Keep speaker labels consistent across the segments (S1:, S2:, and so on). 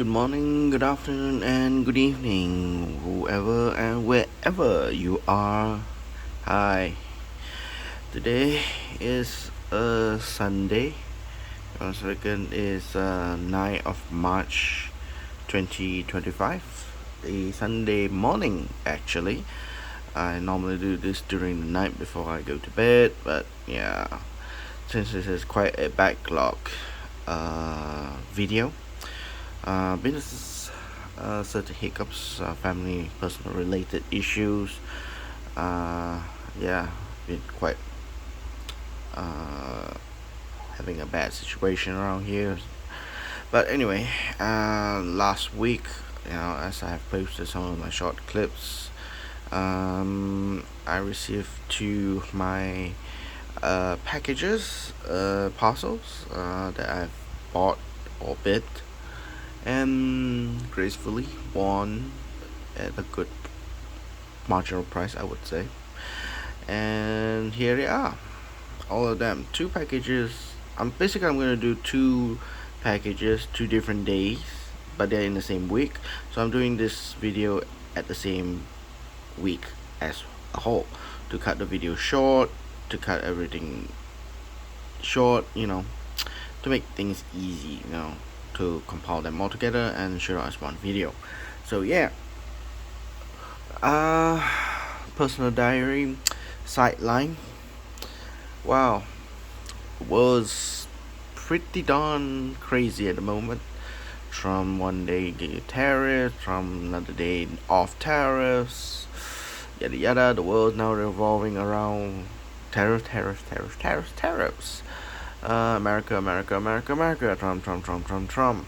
S1: Good morning, good afternoon, and good evening, whoever and wherever you are. Hi, today is a Sunday. Our second is 9th of March 2025, a Sunday morning actually. I normally do this during the night before I go to bed, but yeah, since this is quite a backlog video. Business, certain hiccups, family, personal related issues. Uh, yeah, been quite uh, having a bad situation around here. But anyway, last week, as I have posted some of my short clips, I received two of my packages, parcels that I've bought or bid and gracefully won at a good marginal price, I would say. And here they are, all of them. Two packages. I'm gonna do two packages, 2 different days, but they're in the same week. So I'm doing this video at the same week as a whole to cut the video short, to cut everything short, to make things easy, to compile them all together and show out as one video. So yeah, uh, personal diary, sideline. Wow, was pretty darn crazy at the moment. From one day tariffs, from another day off tariffs, yada yada. The world now revolving around tariffs. America, America, America, America, Trump, Trump, Trump, Trump, Trump.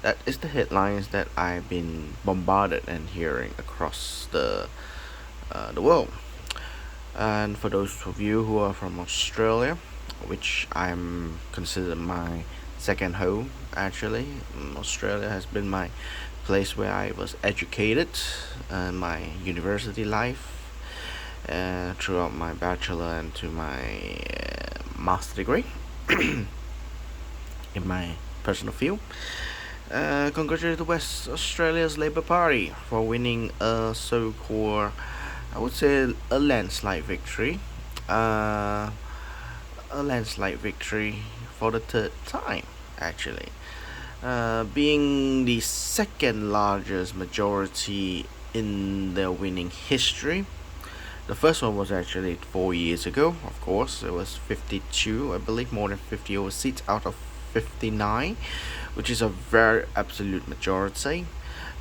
S1: That is the headlines that I've been bombarded and hearing across the world. And for those of you who are from Australia, which I'm considered my second home, actually, Australia has been my place where I was educated, my university life, throughout my bachelor and to my master degree in my personal field. Congratulate West Australia's Labour Party for winning a so-called, I would say, a landslide victory. A landslide victory for the third time, actually. Being the second largest majority in their winning history. The first one was actually 4 years ago, of course. It was 52, I believe, more than 50 over seats out of 59, which is a very absolute majority.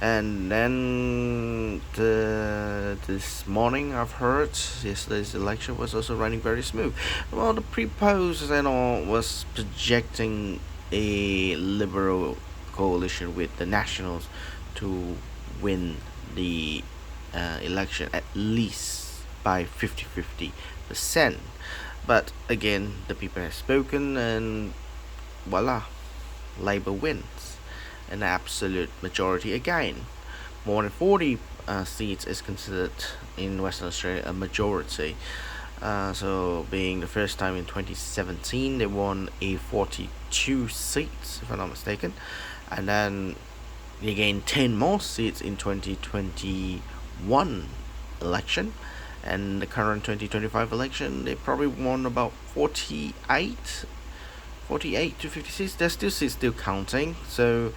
S1: And then this morning I've heard yesterday's election was also running very smooth. Well, the pre-polls and all was projecting a liberal coalition with the Nationals to win the election at least by 50-50%. But again, the people have spoken, and voila, Labour wins an absolute majority again. More than 40 seats is considered in Western Australia a majority. So being the first time in 2017, they won a 42 seats, if I'm not mistaken, and then they gained 10 more seats in 2021 election, and the current 2025 election, they probably won about 48 to 56. There's still seats still counting, so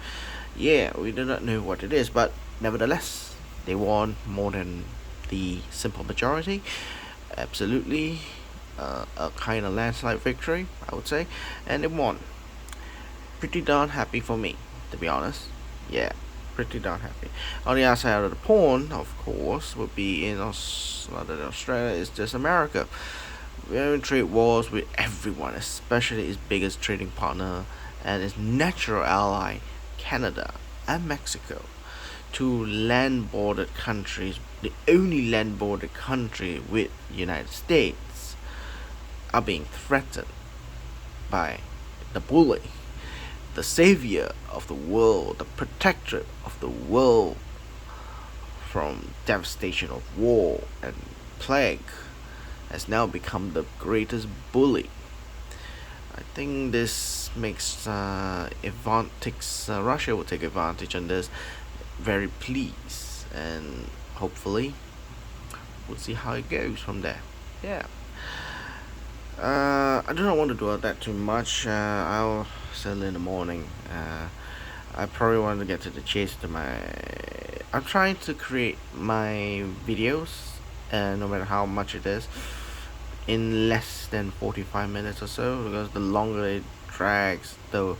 S1: yeah, we do not know what it is, but nevertheless, they won more than the simple majority. Absolutely, a kind of landslide victory, I would say, and they won. Pretty darn happy for me, to be honest. Yeah, pretty darn happy. On the other side of the pond, of course, would be in other than Australia, is just America. We're in trade wars with everyone, especially its biggest trading partner and its natural ally, Canada and Mexico. Two land-bordered countries, the only land-bordered country with the United States, are being threatened by the bully, the savior of the world, the protector of the world from devastation of war and plague, has now become the greatest bully. I think this makes Russia will take advantage on this. Very pleased, and hopefully we'll see how it goes from there. Yeah. I do not want to dwell that too much. I'll settle in the morning. I probably want to get to the chase to my. I'm trying to create my videos, no matter how much it is, in less than 45 minutes or so, because the longer it drags, the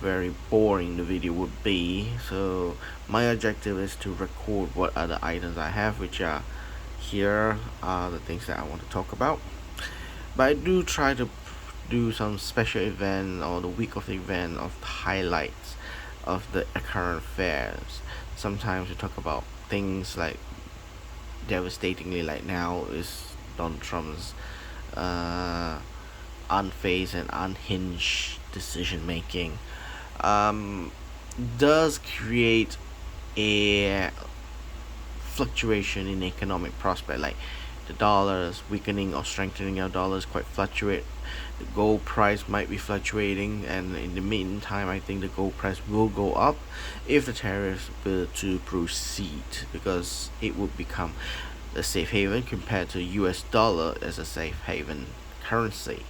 S1: very boring the video would be. So my objective is to record what other items I have, which are here are the things that I want to talk about. But I do try to do some special event or the week of the event of the highlights of the current affairs. Sometimes we talk about things like devastatingly, like now is Donald Trump's uh, unfazed and unhinged decision making. Um, does create a fluctuation in economic prospect, like the dollar is weakening or strengthening. Our dollars quite fluctuate. The gold price might be fluctuating, and in the meantime I think the gold price will go up if the tariffs were to proceed, because it would become a safe haven compared to US dollar as a safe haven currency.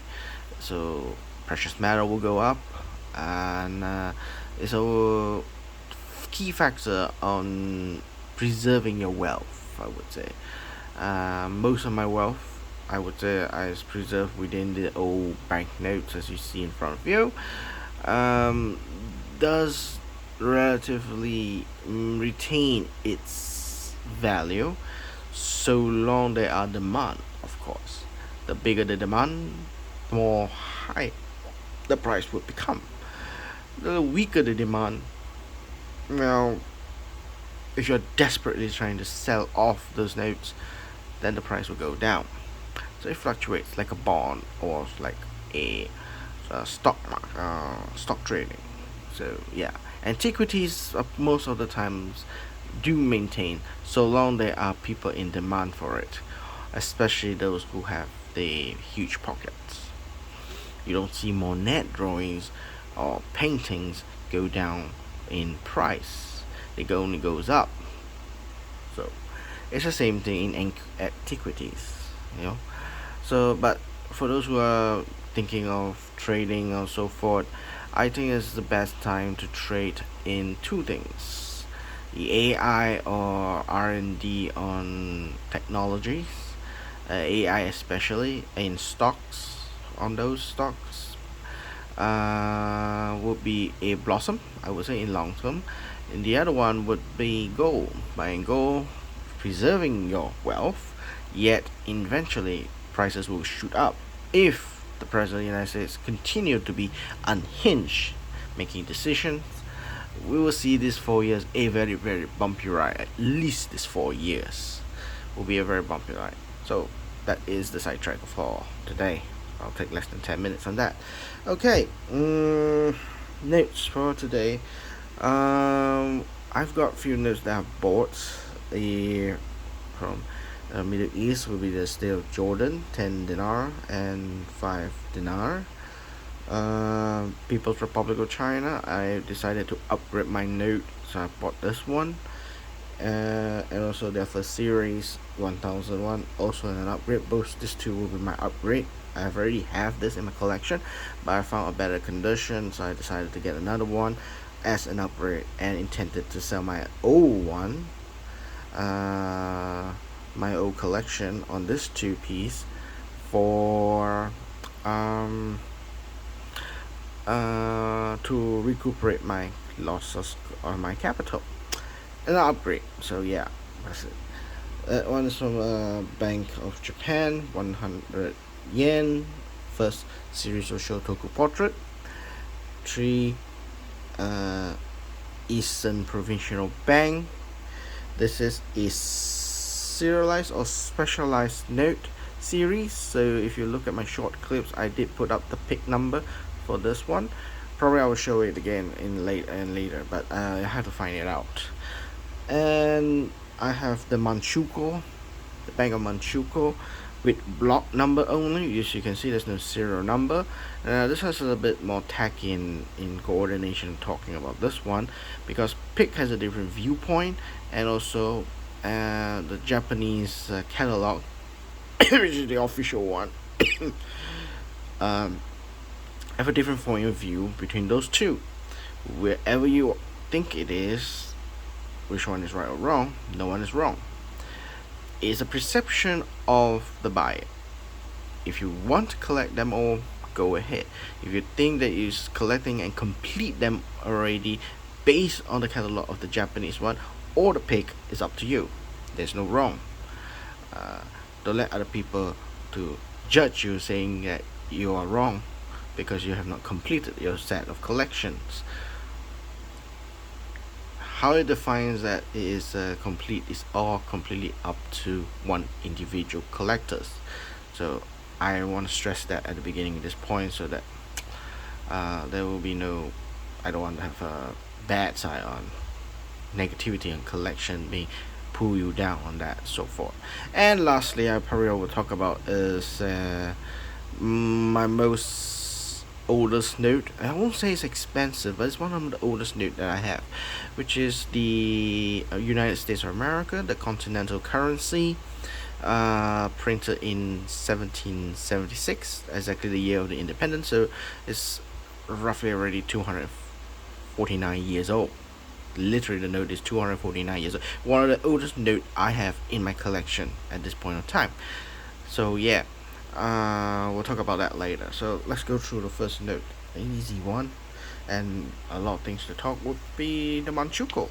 S1: So precious metal will go up, and it's a key factor on preserving your wealth, I would say. Most of my wealth, I would say, is preserved within the old banknotes, as you see in front of you. Um, does relatively retain its value so long there are demand, of course. The bigger the demand, the more high the price would become. The weaker the demand, well, if you're desperately trying to sell off those notes, then the price will go down. So it fluctuates like a bond or like a stock trading. So yeah, antiquities most of the times do maintain so long there are people in demand for it, especially those who have the huge pockets. You don't see Monet drawings or paintings go down in price. It only goes up. So it's the same thing in antiquities, you know. So, but for those who are thinking of trading or so forth, I think it's the best time to trade in two things: the AI or R&D on technologies, AI especially in stocks. On those stocks, would be a blossom, I would say, in long term, and the other one would be gold. Buying gold, preserving your wealth, yet eventually prices will shoot up if the president of the United States continue to be unhinged making decisions. We will see this 4 years a very, very bumpy ride. At least this 4 years will be a very bumpy ride. So that is the sidetrack for today. I'll take less than 10 minutes on that. Okay, notes for today. I've got a few notes that I've bought. From Middle East will be the state of Jordan, 10 dinar and 5 dinar. People's Republic of China, I decided to upgrade my note, so I bought this one. And also their first series 1001, also an upgrade. Both these two will be my upgrade. I already have this in my collection, but I found a better condition, so I decided to get another one as an upgrade, and intended to sell my old one, my old collection on this two piece for to recuperate my losses on my capital, an upgrade. So yeah, that's it. That one is from Bank of Japan, 100 yen. First series of Shotoku portrait. 3 Eastern Provincial Bank. This is a serialized or specialized note series. So if you look at my short clips, I did put up the pick number for this one. Probably I will show it again in later, but I have to find it out. And I have the Manchukuo, the Bank of Manchukuo, with block number only. As you can see, there's no serial number. This has a little bit more tacky in coordination talking about this one, because pick has a different viewpoint, and also the Japanese catalog, which is the official one, um, have a different point of view between those two. Wherever you think it is, which one is right or wrong, no one is wrong. It's a perception of the buyer. If you want to collect them all, go ahead. If you think that you're collecting and complete them already based on the catalog of the Japanese one or the pick, is up to you. There's no wrong. Don't let other people to judge you saying that you are wrong because you have not completed your set of collections. How it defines that it is complete is all completely up to one individual collectors. So I want to stress that at the beginning of this point, so that there will be no, I don't want to have a bad side on negativity and collection being pull you down on that, so forth. And lastly, I probably will talk about is my most oldest note. I won't say it's expensive, but it's one of the oldest note that I have, which is the United States of America, the continental currency, printed in 1776, exactly the year of the independence. So it's roughly already 249 years old. Literally, the note is 249 years old. One of the oldest note I have in my collection at this point of time. So yeah, we'll talk about that later. So let's go through the first note, an easy one, and a lot of things to talk would be the Manchukuo.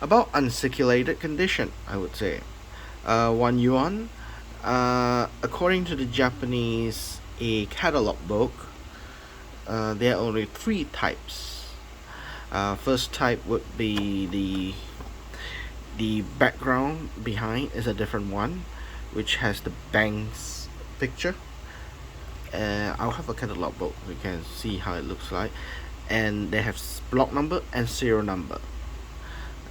S1: About uncirculated condition, I would say. 1 yuan. According to the Japanese catalog book, there are only three types. First type would be the background behind is a different one, which has the bank's picture. I'll have a catalog book. We can see how it looks like, and they have block number and serial number.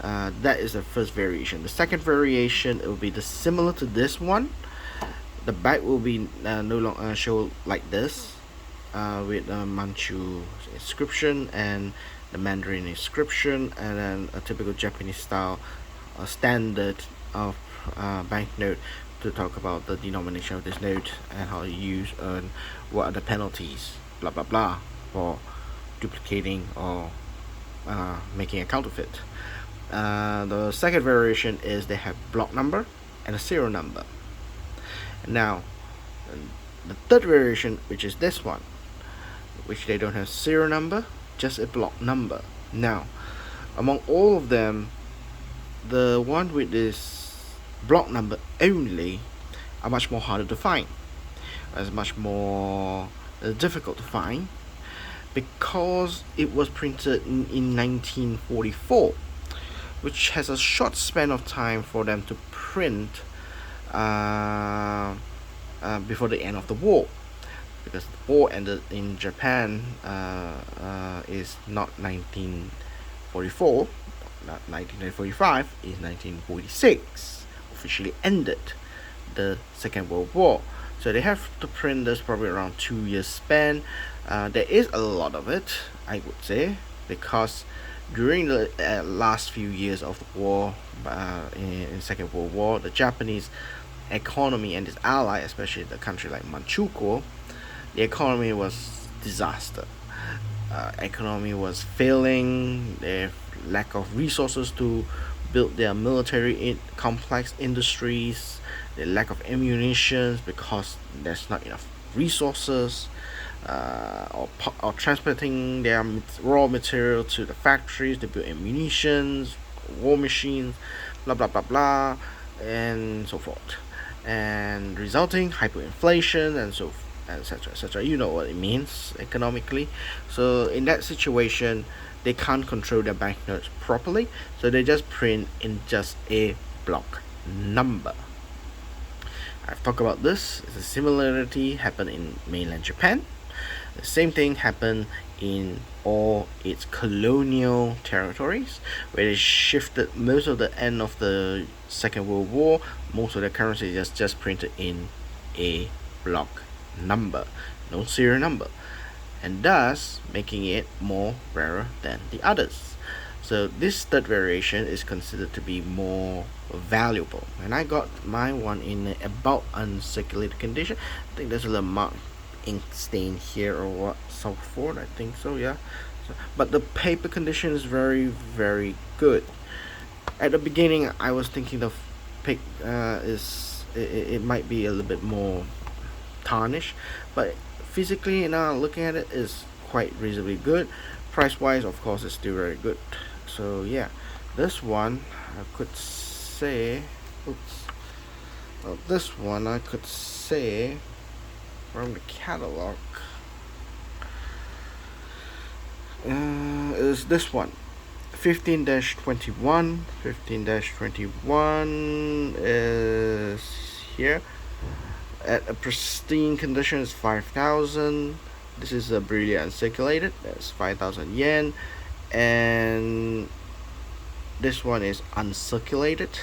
S1: That is the first variation. The second variation, it will be similar to this one. The back will be no longer shown like this, with a Manchu inscription and the Mandarin inscription, and then a typical Japanese style standard of banknote to talk about the denomination of this note and how to use and what are the penalties, blah blah blah, for duplicating or making a counterfeit. The second variation is they have block number and a serial number. Now, the third variation, which is this one, which they don't have serial number, just a block number. Now, among all of them, the one with this block number only are much more harder to find. It's much more difficult to find because it was printed in 1944, which has a short span of time for them to print before the end of the war, because the war ended in Japan is not 1944, not 1945, is 1946 officially ended the Second World War. So they have to print this probably around 2 years span. There is a lot of it, I would say, because during the last few years of the war, in Second World War, the Japanese economy and its ally, especially the country like Manchukuo, the economy was disaster. Economy was failing. Their lack of resources to build their military complex industries. The lack of ammunition because there's not enough resources, or transporting their raw material to the factories to build ammunitions, war machines, blah blah blah blah, and so forth, and resulting hyperinflation and so etc etc. You know what it means economically. So in that situation, they can't control their banknotes properly, so they just print in just a block number. I've talked about this. The similarity happened in mainland Japan. The same thing happened in all its colonial territories, where they shifted most of the end of the Second World War. Most of the currency is just printed in a block number, no serial number, and thus making it more rarer than the others. So this third variation is considered to be more valuable, and I got my one in a about uncirculated condition. I think there's a little mark ink stain here or what, so forth. I think so, yeah. But the paper condition is very good. At the beginning I was thinking the pick it might be a little bit more tarnished, but physically now looking at it is quite reasonably good. Price wise, of course, it's still very good. So yeah, this one I could say, oops, well, this one I could say from the catalog is this one, 15-21. 15-21 is here at a pristine condition is 5,000. This is a brilliant uncirculated, that's 5,000 yen, and this one is uncirculated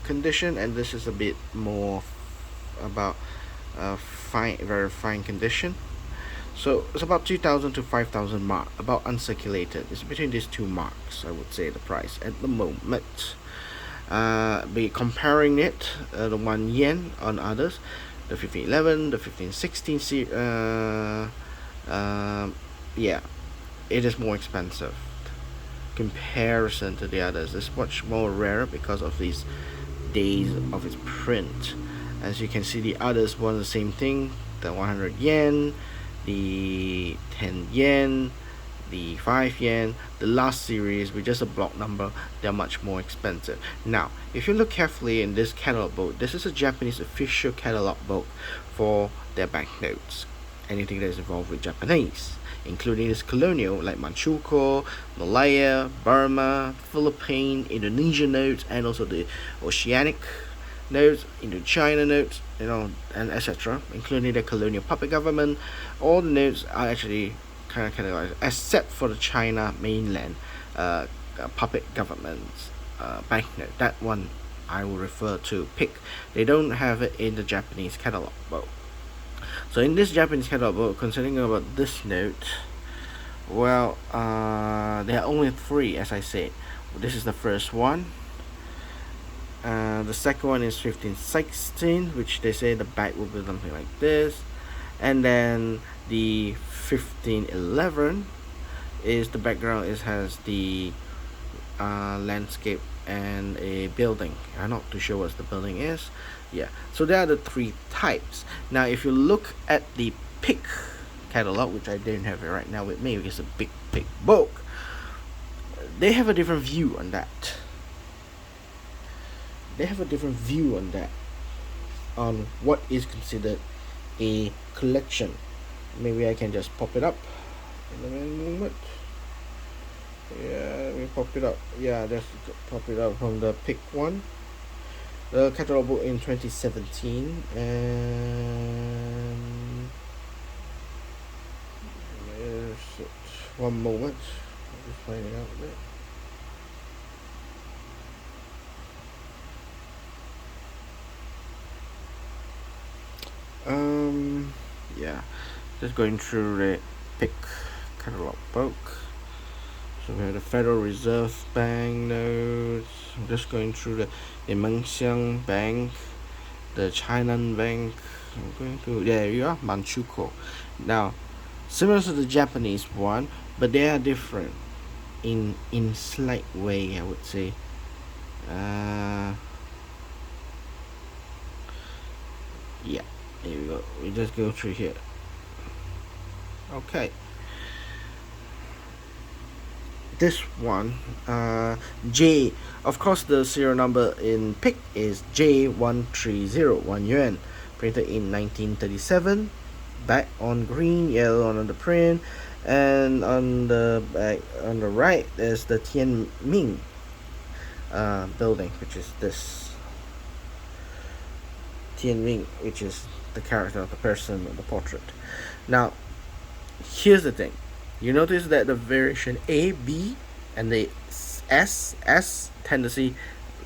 S1: condition, and this is a bit more about fine, very fine condition. So it's about 2,000 to 5,000 mark, about uncirculated. It's between these two marks, I would say, the price at the moment. Be comparing it, the 1 yen on others, the 1511, the 1516, yeah, it is more expensive comparison to the others. It's much more rare because of these days of its print. As you can see, the others want the same thing, the 100 yen, the 10 yen, the 5 yen. The last series with just a block number, they're much more expensive. Now if you look carefully in this catalog book, this is a Japanese official catalog book for their banknotes, anything that is involved with Japanese, including this colonial like Manchukuo, Malaya, Burma, Philippine, Indonesian notes, and also the Oceanic notes, Indochina notes, and etc., including the colonial puppet government. All the notes are actually kind of categorized, except for the China mainland puppet government's banknote. That one I will refer to pick. They don't have it in the Japanese catalog book. So in this Japanese catalog book, considering about this note, well, there are only 3, as I said. This is the first one. The second one is 1516, which they say the back will be something like this, and then the 1511 is the background. It has the landscape and a building. I'm not too sure what the building is. Yeah, so there are the 3 types. Now if you look at the pick catalog, which I don't have it right now with me because it's a big book, they have a different view on that. On what is considered a collection. Maybe I can just pop it up in a moment. Yeah, let me pop it up. Yeah, just pop it up from the pick one. The catalog book in 2017, and there's it. One moment, I'll just find it out a bit. Yeah, just going through the pick catalog book. So we have the Federal Reserve Bank notes. I'm just going through the Mengxiang Bank, the Chinan Bank. I'm going to, there you are, Manchukuo. Now, similar to the Japanese one, but they are different in slight way, I would say. Yeah, here we go. We just go through here. Okay. This one, J, of course the serial number in pick is J1301 yuan, printed in 1937, back on green, yellow on the print, and on the back on the right there's the Tianming building, which is this Tianming, which is the character of the person of the portrait. Now here's the thing, you notice that the variation A, B, and the S tendency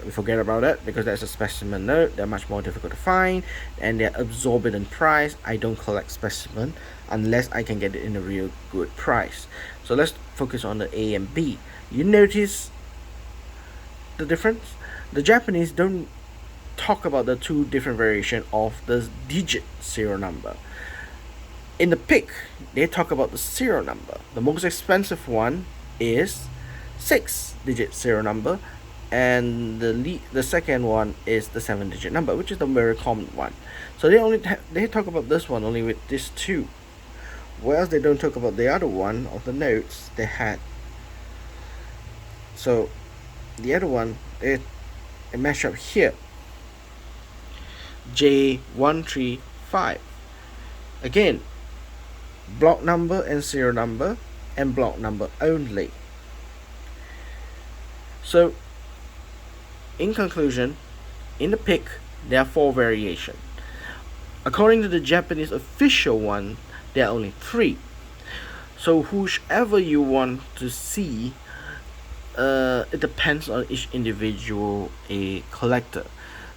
S1: we forget about that because that's a specimen note. They're much more difficult to find, and they're absorbent price. I don't collect specimen unless I can get it in a real good price. So let's focus on the A and B. You notice the difference? The Japanese don't talk about the two different variation of the digit serial number. In the pick, they talk about the serial number. The most expensive one is 6-digit serial number, and the second one is the 7-digit number, which is the very common one. So they talk about this one only with these two, whereas they don't talk about the other one of the notes they had. So the other one, it match up here. J135. Again, block number and serial number, and block number only. So, in conclusion, in the pick, there are 4 variations. According to the Japanese official one, there are only 3. So, whichever you want to see, it depends on each individual collector.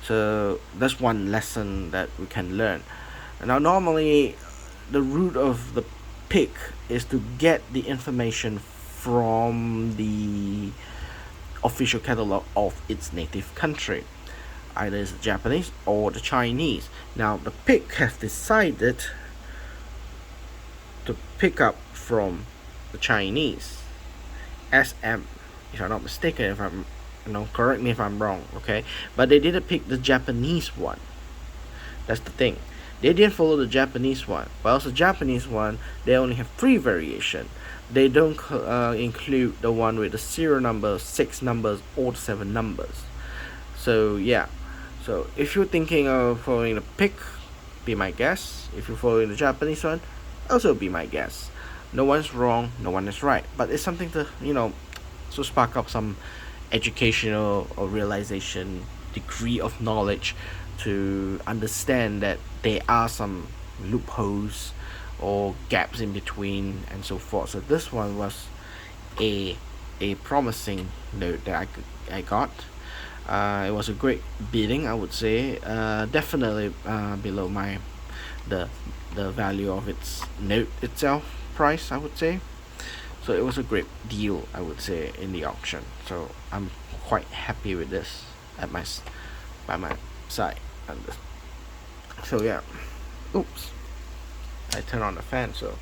S1: So that's one lesson that we can learn. Now, normally, the root of the pick is to get the information from the official catalog of its native country, either it's the Japanese or the Chinese. Now, the pick has decided to pick up from the Chinese, SM, if I'm not mistaken. If I'm correct me if I'm wrong, okay? But they didn't pick the Japanese one. That's the thing. They didn't follow the Japanese one. But also, the Japanese one, they only have 3 variation. They don't include the one with the serial number, 6 numbers, or 7 numbers. So yeah. So if you're thinking of following the pick, be my guest. If you're following the Japanese one, also be my guest. No one's wrong, no one is right. But it's something to to spark up some educational or realization degree of knowledge to understand that there are some loopholes or gaps in between and so forth. So this one was a promising note that I got. It was a great bidding, I would say. Definitely below the value of its note itself price, I would say. So it was a great deal, I would say, in the auction. So I'm quite happy with this by my side. So yeah. Oops. I turned on the fan, so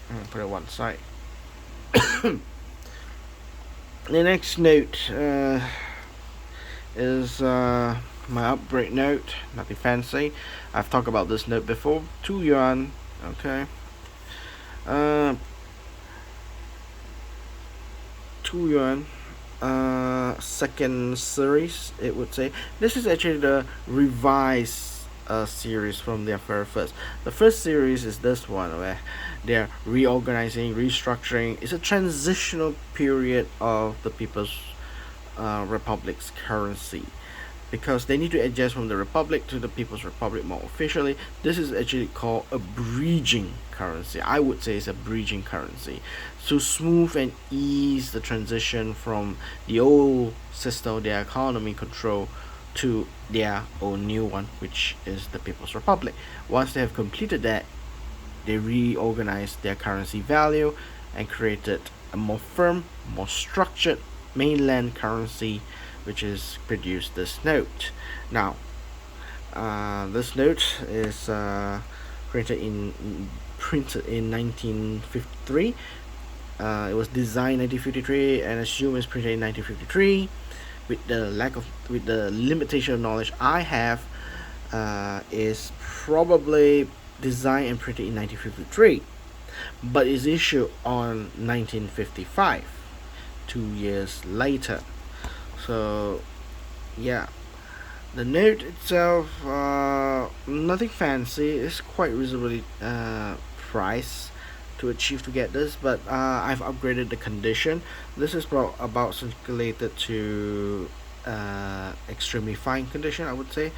S1: I'm gonna put it one side. The next note is my upgrade note. Nothing fancy. I've talked about this note before. 2 yuan. Okay. 2 yuan. Second series, it would say. This is actually the revised series from their very first. The first series is this one where they're reorganizing, restructuring. It's a transitional period of the People's Republic's currency, because they need to adjust from the Republic to the People's Republic more officially. This is actually called a bridging currency. I would say it's a bridging currency to smooth and ease the transition from the old system, their economy control, to their own new one, which is the People's Republic. Once they have completed that, they reorganized their currency value and created a more firm, more structured mainland currency, which is produced this note. Now, this note is printed in 1953. It was designed in 1953 and assumed it's printed in 1953. With the limitation of knowledge I have, is probably designed and printed in 1953, but is issued on 1955, 2 years later. So yeah, the note itself, nothing fancy. It's quite reasonably priced to achieve to get this, but I've upgraded the condition. This is about circulated to extremely fine condition, I would say.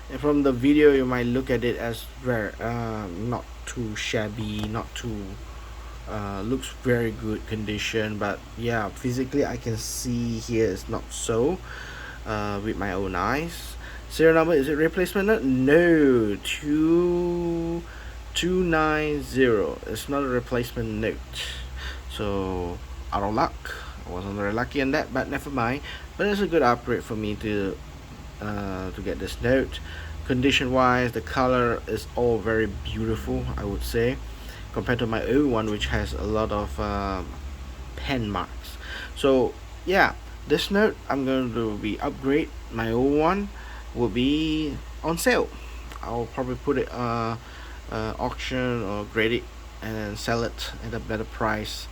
S1: And from the video, you might look at it as very not too shabby, not too looks very good condition, but yeah, physically I can see here it's not so. with my own eyes. Serial number, is it replacement note? No, 2290. It's not a replacement note. So out of luck. I wasn't very lucky in that, but never mind. But it's a good upgrade for me to get this note. Condition wise, the color is all very beautiful, I would say, compared to my old one, which has a lot of pen marks. So yeah, this note I'm going to be upgrade. My old one will be on sale. I'll probably put it auction or grade it and then sell it at a better price.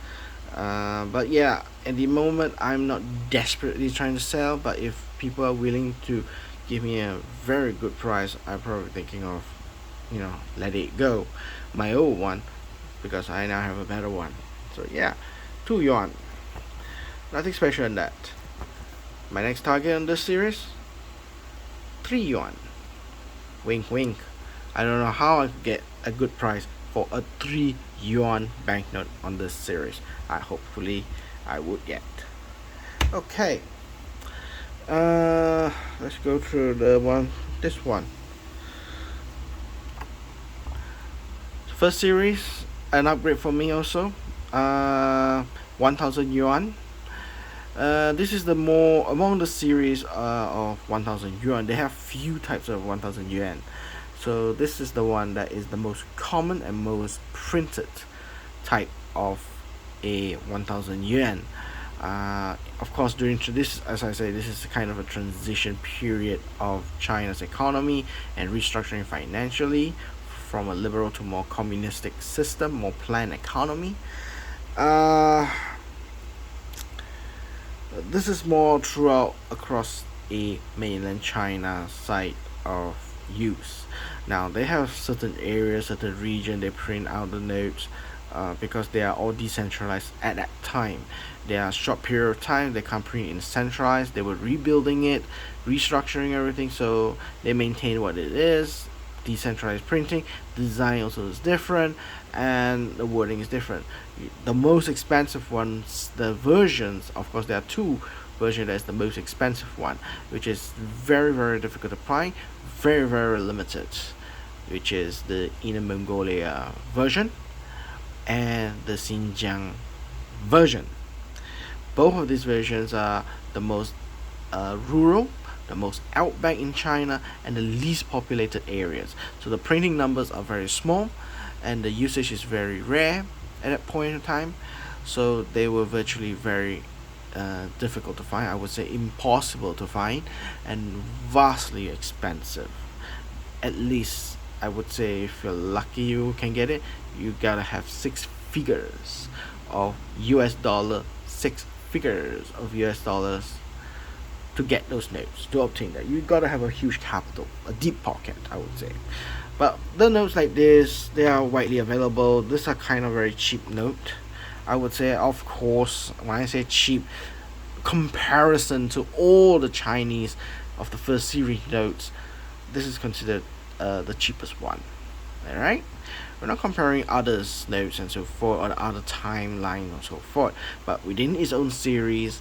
S1: But yeah, at the moment I'm not desperately trying to sell, but if people are willing to give me a very good price, I'm probably thinking of, let it go, my old one, because I now have a better one. So yeah, 2 yuan, nothing special in that. My next target on this series, 3 yuan. Wink wink. I don't know how I could get a good price for a 3 yuan banknote on this series. Hopefully I would get. Okay. Let's go through this one. First series, an upgrade for me also. 1000 yuan. This is the more among the series of 1000 yuan. They have few types of 1000 yuan. So this is the one that is the most common and most printed type of a 1000 yuan. Of course, during this, as I say, this is kind of a transition period of China's economy and restructuring financially from a liberal to more communistic system, more planned economy. This is more throughout across a mainland China side of use. Now they have certain areas, certain region they print out the notes because they are all decentralized at that time. They are short period of time, they can't print in centralized, they were rebuilding it, restructuring everything, so they maintain what it is. Decentralized printing, design also is different, and the wording is different. The most expensive ones, the versions, of course there are two versions. That's the most expensive one, which is very very difficult to find, very very limited, which is the Inner Mongolia version and the Xinjiang version. Both of these versions are the most rural, the most outback in China, and the least populated areas. So the printing numbers are very small, and the usage is very rare at that point in time. So they were virtually very difficult to find. I would say impossible to find, and vastly expensive. At least I would say if you're lucky you can get it. You gotta have 6 figures of US dollar, 6 figures of US dollars to get those notes, to obtain that. You gotta have a huge capital, a deep pocket, I would say. But the notes like this, they are widely available. These are kind of very cheap note, I would say. Of course, when I say cheap, comparison to all the Chinese of the first series notes, this is considered the cheapest one. Alright? We're not comparing others notes and so forth, or the other timeline and so forth, but within its own series,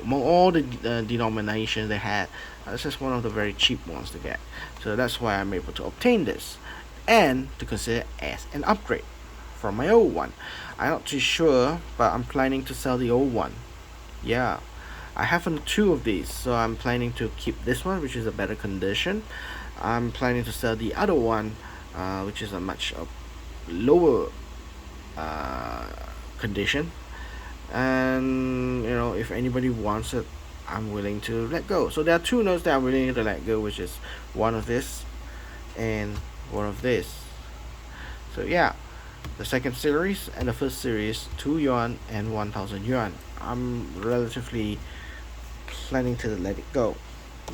S1: among all the denominations they had, this is one of the very cheap ones to get. So that's why I'm able to obtain this and to consider as an upgrade from my old one. I'm not too sure, but I'm planning to sell the old one. Yeah, I have two of these, so I'm planning to keep this one, which is a better condition. I'm planning to sell the other one, which is a much lower condition. And if anybody wants it, I'm willing to let go. So there are two notes that I'm willing to let go, which is one of this and one of this. So yeah, the second series and the first series, 2 yuan and 1000 yuan. I'm relatively planning to let it go.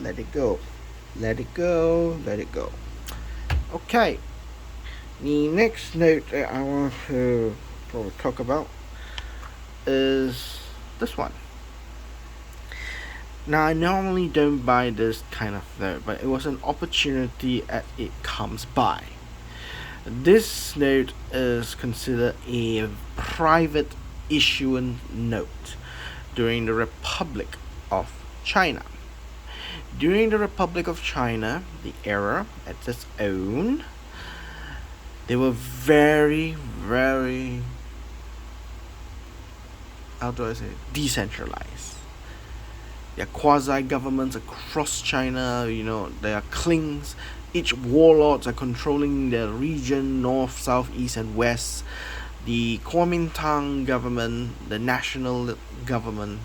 S1: Let it go. Let it go. Let it go. Okay. The next note that I want to probably talk about is this one. Now I normally don't buy this kind of note, but it was an opportunity as it comes by. This note is considered a private issuance note during the Republic of China. During the Republic of China, the era at its own, they were very, very, how do I say, decentralized. There are quasi governments across China, there are cliques. Each warlords are controlling their region, north, south, east, and west. The Kuomintang government, the national government,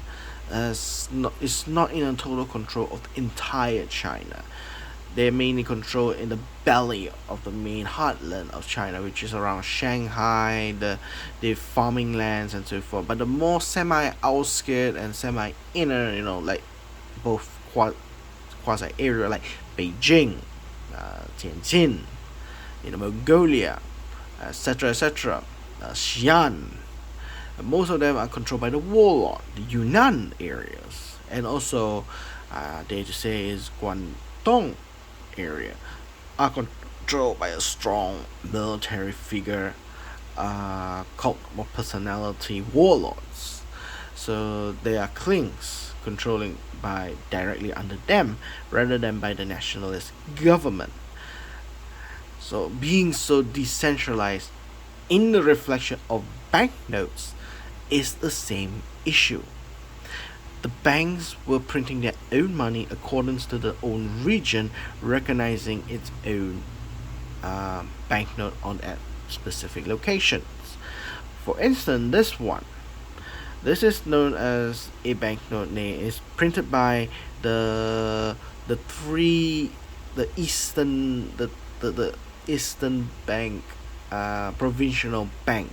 S1: is not in a total control of the entire China. They're mainly controlled in the belly of the main heartland of China, which is around Shanghai, the farming lands and so forth. But the more semi outskirt and semi inner, like both quasi area like Beijing, Tianjin, Mongolia, etc., Xi'an. Most of them are controlled by the warlord, the Yunnan areas, and also, they to say is Guangdong area, are controlled by a strong military figure, cult of personality warlords. So they are cliques controlling by directly under them rather than by the nationalist government. So being so decentralized in the reflection of banknotes is the same issue. The banks were printing their own money according to their own region, recognizing its own banknote on at specific locations. For instance, this is known as a banknote name. It's printed by the three the Eastern Bank, provincial bank.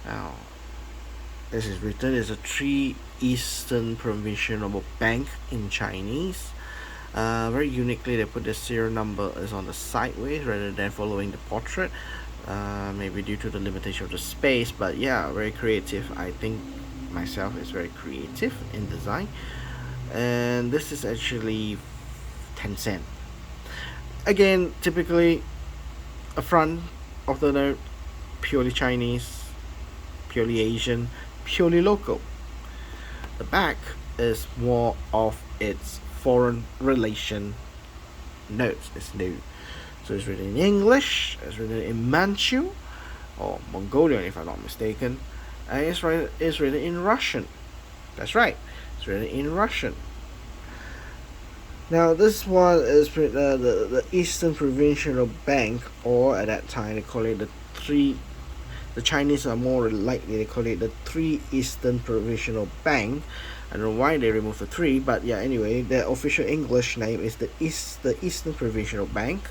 S1: Now, this is written as a three Eastern Provincial Bank in Chinese. Very uniquely, they put the serial number is on the sideways rather than following the portrait. Maybe due to the limitation of the space, but yeah, very creative. I think myself is very creative in design. And this is actually 10 cent. Again, typically, a front of the note purely Chinese, purely Asian, purely local. The back is more of its foreign relation notes. It's new. So it's written in English, it's written in Manchu or Mongolian if I'm not mistaken, and it's written in Russian. That's right, it's written in Russian. Now this one is the Eastern Provincial Bank, or at that time they call it the Chinese are more likely they call it the Three Eastern Provincial Bank. I don't know why they removed the three, but yeah, anyway, the official English name is the Eastern Provincial Bank.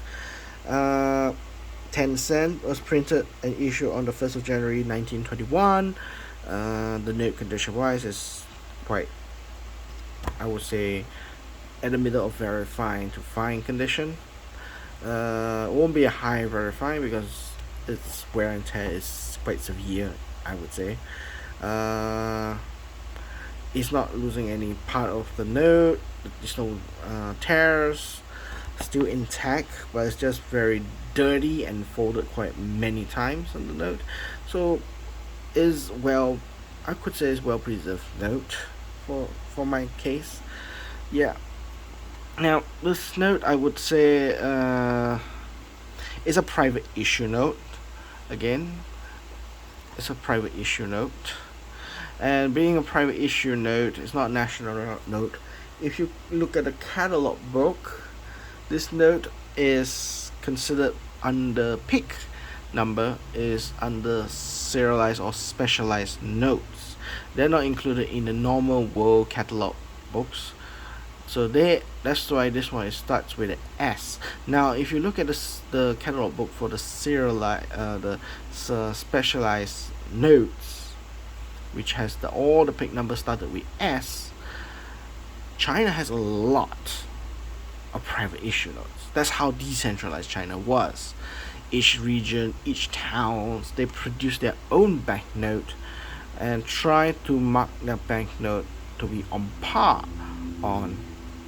S1: 10 cent was printed and issued on the 1st of January 1921. The note condition wise is quite, I would say, at the middle of very fine to fine condition. It won't be a high very fine because its wear and tear is quite severe, I would say. It's not losing any part of the note. There's no tears. Still intact, but it's just very dirty and folded quite many times on the note. So is well, I could say is well preserved note for my case. Yeah. Now this note I would say is a private issue note. Again, it's a private issue note, and being a private issue note, it's not national note. If you look at the catalog book, this note is considered under PIC number, is under serialized or specialized notes. They're not included in the normal world catalog books. So that's why this one starts with an S. Now, if you look at the catalog book for the serialized, specialized notes, which has all the PIC numbers started with S, China has a lot of private issue notes. That's how decentralized China was. Each region, each town, they produce their own banknote and try to mark their banknote to be on par on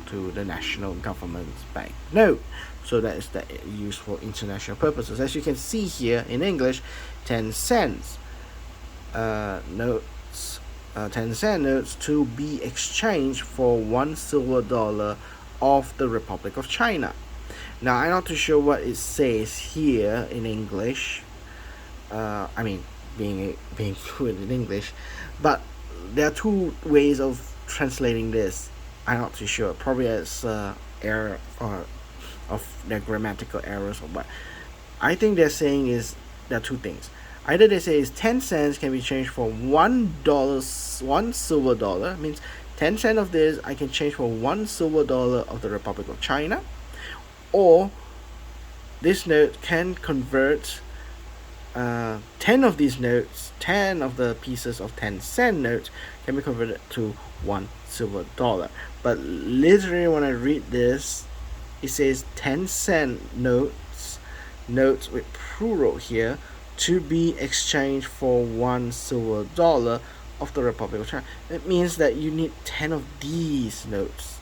S1: to the national government's banknote. So that is that used for international purposes. As you can see here in English, 10 cents notes, 10 cent notes to be exchanged for $1 silver of the Republic of China. Now, I'm not too sure what it says here in English. I mean, being fluent in English, but there are two ways of translating this. I'm not too sure. Probably as error or of their grammatical errors or what. I think they're saying is there are two things. Either they say is 10 cents can be changed for $1, one silver dollar, means 10 cents of this I can change for one silver dollar of the Republic of China, or this note can convert 10 of these notes, 10 of the pieces of 10-cent notes can be converted to one silver dollar. But literally, when I read this, it says 10-cent notes with plural here, to be exchanged for one silver dollar of the Republic of China. It means that you need 10 of these notes.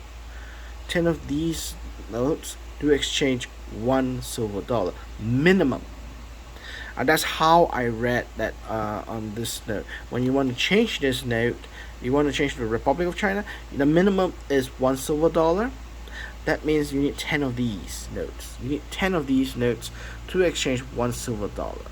S1: 10 of these notes to exchange one silver dollar minimum. That's how I read that on this note. When you want to change this note, you want to change to the Republic of China, the minimum is one silver dollar. That means you need 10 of these notes. You need 10 of these notes to exchange one silver dollar.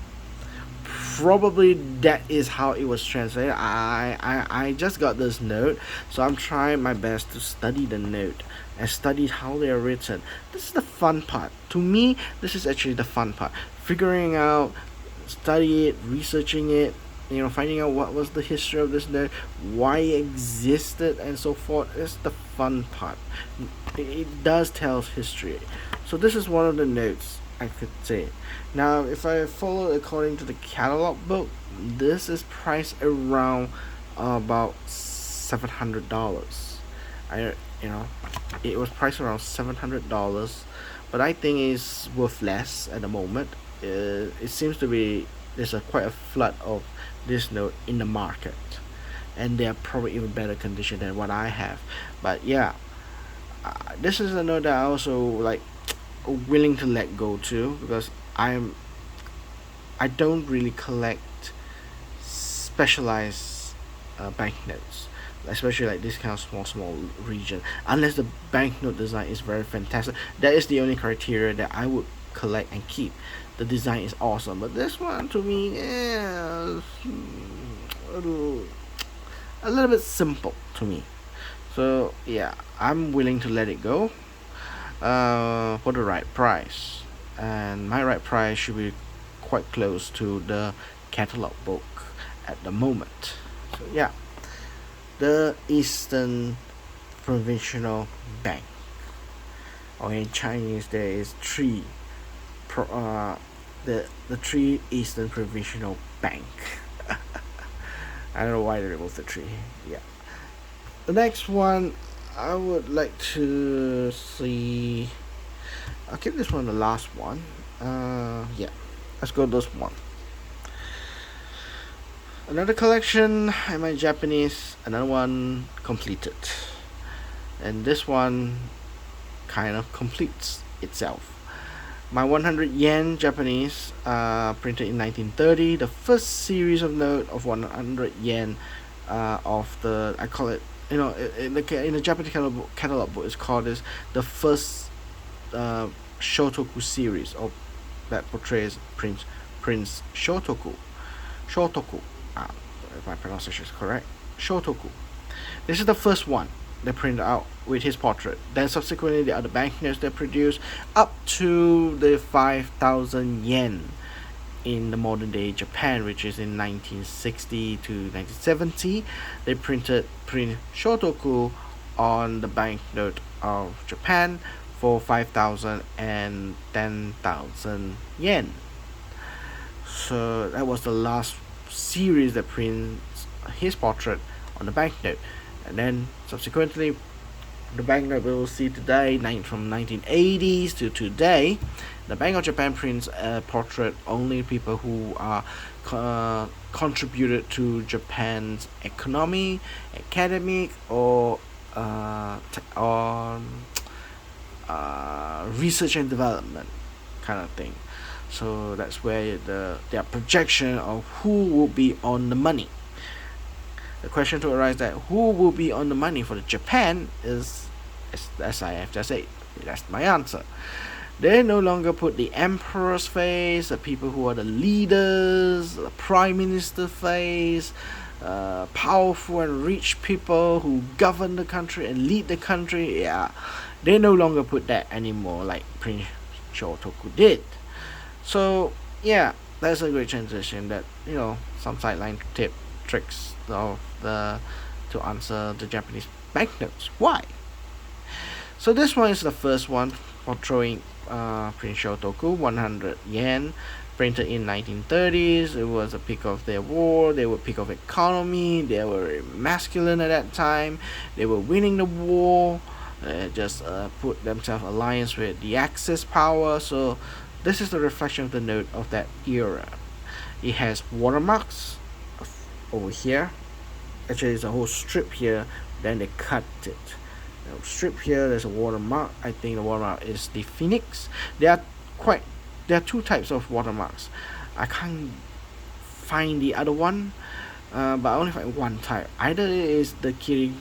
S1: Probably that is how it was translated. I just got this note, so I'm trying my best to study the note and study how they are written. This is the fun part. To me, this is actually the fun part. Figuring out, study it, researching it, finding out what was the history of this note, why it existed, and so forth. Is the fun part. It does tell history. So this is one of the notes I could say. Now, if I follow according to the catalog book, this is priced around about $700. It was priced around $700, but I think it's worth less at the moment. It seems to be there's quite a flood of this note in the market, and they're probably even better condition than what I have. But yeah, this is a note that I also like willing to let go to, because I don't really collect specialized banknotes, especially like this kind of small region, unless the banknote design is very fantastic. That is the only criteria that I would collect and keep. The design is awesome, but this one to me is a little bit simple to me. So yeah, I'm willing to let it go for the right price, and my right price should be quite close to the catalog book at the moment. So yeah, the Eastern Provincial Bank, or in Chinese there is the three Eastern Provincial Bank. I don't know why they removed the tree. Yeah. The next one I would like to see. I'll keep this one the last one. Yeah. Let's go this one. Another collection in my Japanese, another one completed. And this one kind of completes itself. My 100 yen Japanese, printed in 1930, the first series of note of 100 yen of the, I call it, in the Japanese catalog book, it's called this the first Shotoku series of that portrays Prince Shotoku. If my pronunciation is correct, Shotoku. This is the first one they printed out with his portrait. Then subsequently the other banknotes they produced up to the 5,000 yen in the modern day Japan, which is in 1960 to 1970. They printed Prince Shotoku on the banknote of Japan for 5,000 and 10,000 yen. So that was the last series that prints his portrait on the banknote. And then subsequently, the banknote we will see today, from 1980s to today, the Bank of Japan prints a portrait only people who are contributed to Japan's economy, academic, or research and development kind of thing. So that's where their projection of who will be on the money. The question to arise that who will be on the money for the Japan is As I have just said, that's my answer. They no longer put the emperor's face, the people who are the leaders, the prime minister face, powerful and rich people who govern the country and lead the country. Yeah, they no longer put that anymore, like Prince Shotoku did. So yeah, that's a great transition. That, some sideline tricks of the to answer the Japanese banknotes. Why? So this one is the first one portraying Prince Shotoku, 100 yen, printed in 1930s. It was a peak of their war. They were peak of economy. They were masculine at that time. They were winning the war. Just put themselves alliance with the Axis power. So this is the reflection of the note of that era. It has watermarks over here. Actually, there's a whole strip here. Then they cut it. Strip here, there's a watermark. I think the watermark is the phoenix. There are two types of watermarks. I can't find the other one, but I only find one type. Either it is the kirin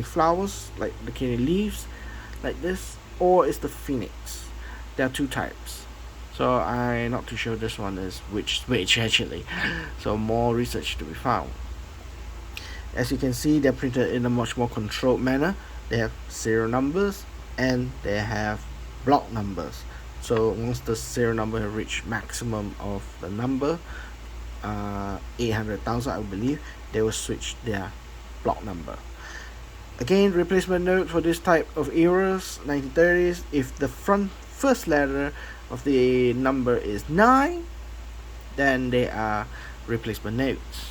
S1: flowers, like the kirin leaves, like this, or it's the phoenix. There are two types. So I'm not too sure this one is which actually. So more research to be found. As you can see, they're printed in a much more controlled manner. They have serial numbers and they have block numbers. So once the serial number has reached maximum of the number, 800,000 I believe, they will switch their block number. Again, replacement note for this type of eras, 1930s, if the first letter of the number is 9, then they are replacement notes.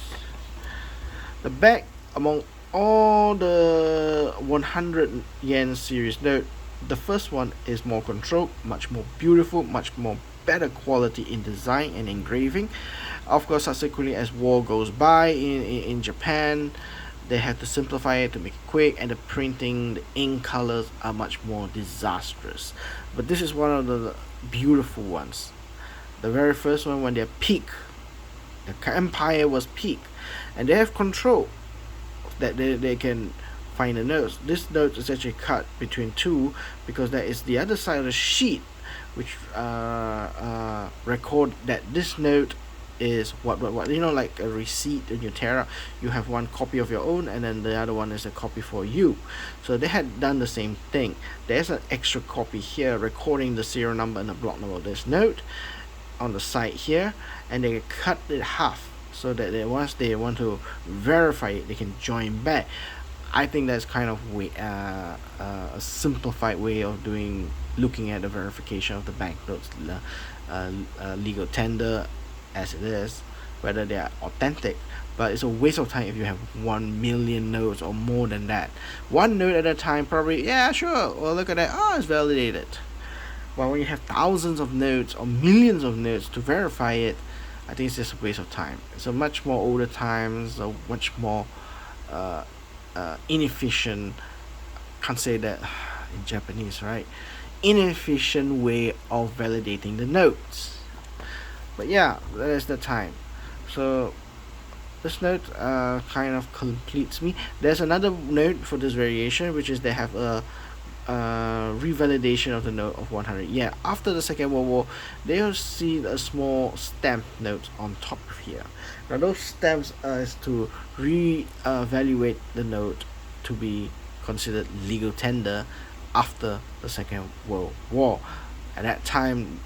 S1: The back, among all the 100 yen series note, the first one is more controlled, much more beautiful, much more better quality in design and engraving. Of course, subsequently as war goes by in Japan, they have to simplify it to make it quick, and the printing, the ink colors are much more disastrous. But this is one of the beautiful ones. The very first one, when they're peak, the empire was peak, and they have control that they can find the notes. This note is actually cut between two because that is the other side of the sheet which record that this note is what like a receipt in your Terra. You have one copy of your own and then the other one is a copy for you. So they had done the same thing. There's an extra copy here recording the serial number and the block number of this note on the side here, and they cut it half so that once they want to verify it, they can join back. I think that's kind of a simplified way of looking at the verification of the banknotes, legal tender as it is, whether they are authentic. But it's a waste of time if you have 1 million notes or more than that. One note at a time, probably, yeah, sure, well, look at that, it's validated. But when you have thousands of notes or millions of notes to verify it, I think it's just a waste of time. It's a much more older times, a much more inefficient, can't say that in Japanese, right? Inefficient way of validating the notes. But yeah, that is the time. So this note kind of completes me. There's another note for this variation, which is they have a revalidation of the note of 100. Yeah, after the Second World War, they'll see a small stamp note on top of here. Now those stamps is to re-evaluate the note to be considered legal tender after the Second World War. At that time,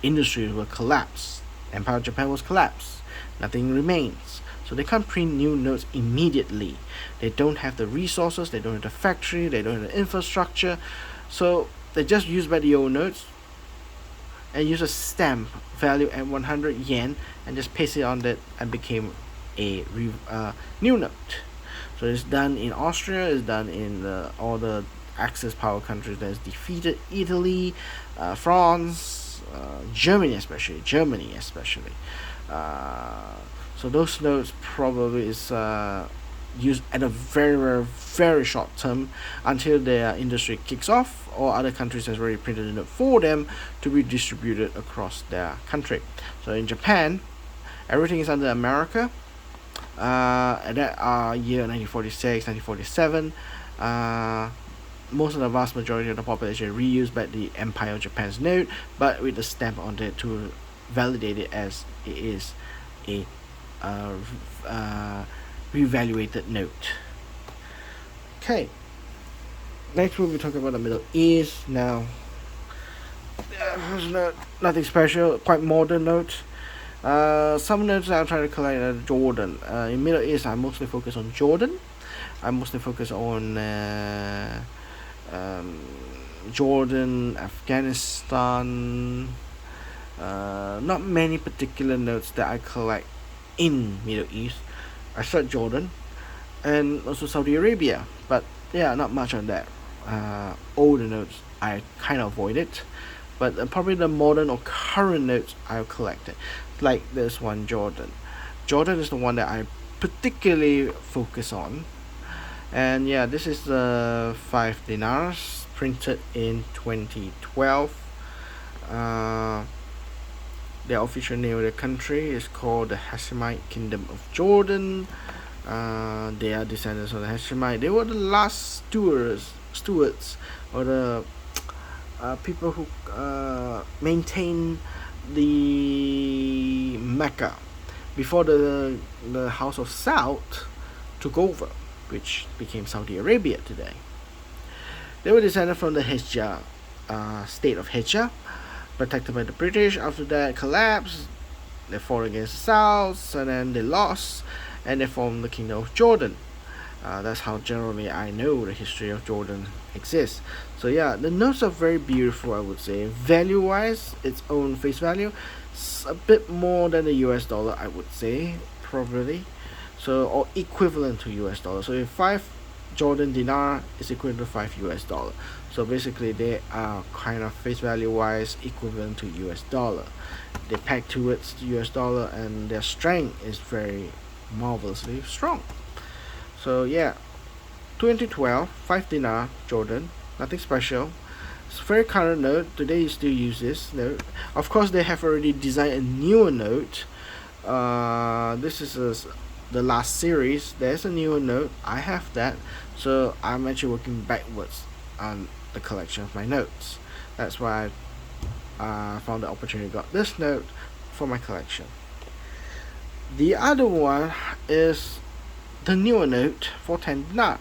S1: industries were collapsed. Empire of Japan was collapsed. Nothing remains. So they can't print new notes immediately. They don't have the resources, they don't have the factory, they don't have the infrastructure. So they just use by the old notes and use a stamp value at 100 yen and just paste it on that and became a new note. So it's done in Austria, it's done in all the Axis power countries that has defeated Italy, France, Germany especially. So those notes probably is used at a very, very, very short term until their industry kicks off or other countries has already printed a note for them to be distributed across their country. So in Japan, everything is under America. At that year 1946, 1947, Uh, Most of the vast majority of the population reused back the Empire of Japan's note, but with the stamp on it to validate it as it is a uh, revaluated note. Okay, next we'll be talking about the Middle East. Now, nothing special, quite modern notes. Some notes I'm trying to collect are Jordan. In Middle East, I mostly focus on Jordan. I mostly focus on um, Jordan, Afghanistan. Not many particular notes that I collect in Middle East. I start Jordan and also Saudi Arabia, but yeah, not much on that. Older notes I kind of avoid it, but probably the modern or current notes I've collected, like this one, Jordan. Jordan is the one that I particularly focus on, and yeah, this is the 5 dinars printed in 2012. Uh, the official name of the country is called the Hashemite Kingdom of Jordan. They are descendants of the Hashemite. They were the last stewards, or the people who maintained the Mecca before the House of Saud took over, which became Saudi Arabia today. They were descended from the Hijjah state of Hijjah, protected by the British. After that collapsed, they fought against the South, and then they lost, and they formed the Kingdom of Jordan. That's how generally I know the history of Jordan exists. So yeah, the notes are very beautiful, I would say. Value-wise, its own face value, it's a bit more than the US dollar, I would say, probably. So, or equivalent to US dollar. So if 5 Jordan dinar is equivalent to 5 US dollar. So basically they are kind of face value wise equivalent to US dollar. They peg towards the US dollar, and their strength is very marvelously strong. So yeah, 2012 5 dinar Jordan, nothing special. It's a very current note. Today you still use this note. Of course, they have already designed a newer note. This is the last series. There's a newer note. I have that, so I'm actually working backwards on the collection of my notes. That's why I found the opportunity, got this note for my collection. The other one is the newer note for 10 dinar.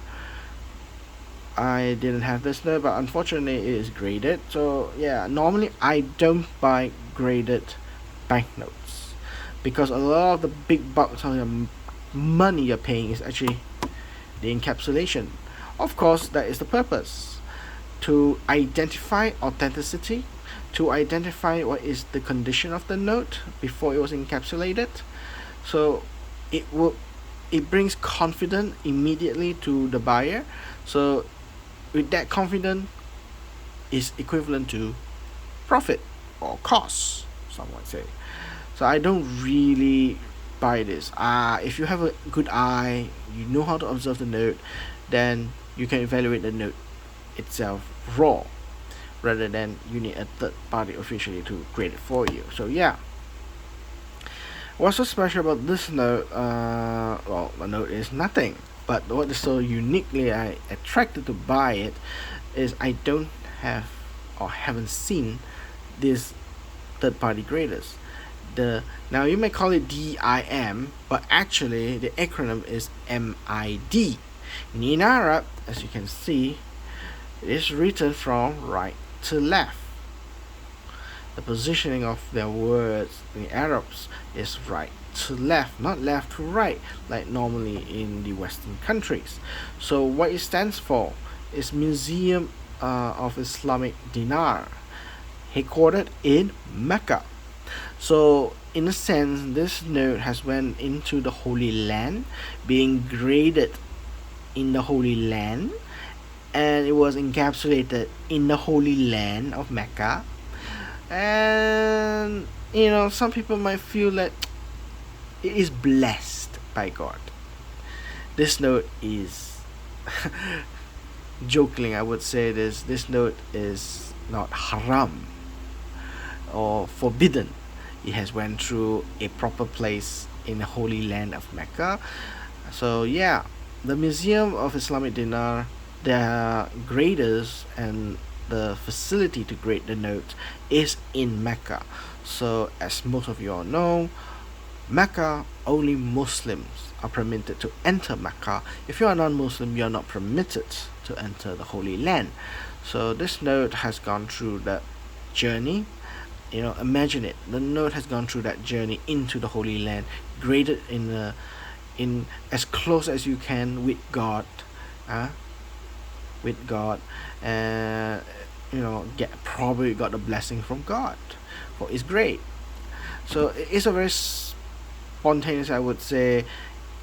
S1: I didn't have this note, but unfortunately it is graded. So yeah, normally I don't buy graded banknotes because a lot of the big bucks of your money you're paying is actually the encapsulation. Of course, that is the purpose, to identify authenticity, to identify what is the condition of the note before it was encapsulated. So it brings confidence immediately to the buyer. So with that confidence is equivalent to profit or cost, some would say. So I don't really buy this. If you have a good eye, you know how to observe the note, then you can evaluate the note itself raw, rather than you need a third party officially to grade it for you. So yeah, what's so special about this note? Well, the note is nothing, but what is so uniquely I attracted to buy it is I don't have or haven't seen these third party graders. Now you may call it DIM, but actually the acronym is MID. In Arab, as you can see, it is written from right to left. The positioning of their words in Arabs is right to left, not left to right, like normally in the Western countries. So what it stands for is Museum of Islamic Dinar, headquartered in Mecca. So in a sense, this note has went into the Holy Land, being graded in the Holy Land, and it was encapsulated in the Holy Land of Mecca. And some people might feel that it is blessed by God. This note is jokingly, I would say this note is not haram or forbidden. It has went through a proper place in the Holy Land of Mecca. So yeah, the Museum of Islamic Dinar their graders and the facility to grade the notes is in Mecca. So, as most of you all know, Mecca, only Muslims are permitted to enter Mecca. If you are non-Muslim, you are not permitted to enter the Holy Land. So this note has gone through that journey. Imagine it. The note has gone through that journey into the Holy Land, graded in as close as you can with God, uh, with God, and get probably got the blessing from God for His grade. So it's a very spontaneous, I would say.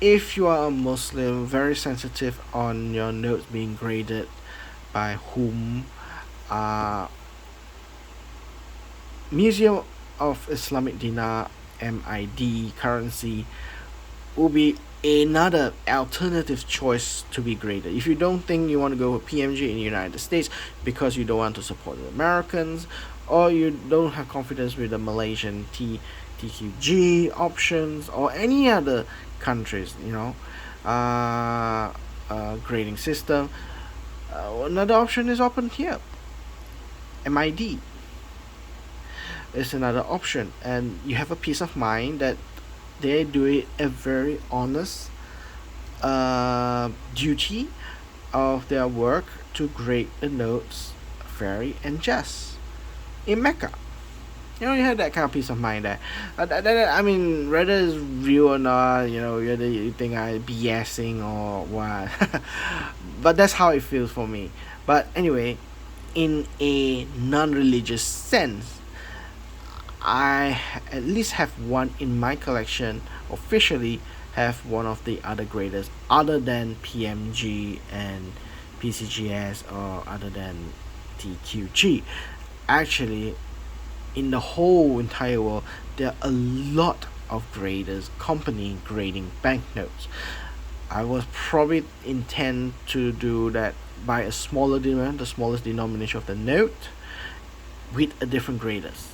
S1: If you are a Muslim, very sensitive on your notes being graded by whom. uh, Museum of Islamic Dinar, MID currency will be another alternative choice to be graded. If you don't think you want to go with PMG in the United States because you don't want to support the Americans, or you don't have confidence with the Malaysian TQG options or any other countries, grading system, another option is open here. MID is another option, and you have a peace of mind that they do it a very honest duty of their work to grade the notes fair and just in Mecca. You have that kind of peace of mind there. I mean, whether it's real or not, whether you think I'm BSing or what, but that's how it feels for me. But anyway, in a non-religious sense, I at least have one in my collection. Officially, have one of the other graders other than PMG and PCGS, or other than TQG. Actually, in the whole entire world, there are a lot of graders company grading banknotes. I was probably intend to do that by a smaller denomination, the smallest denomination of the note, with a different graders,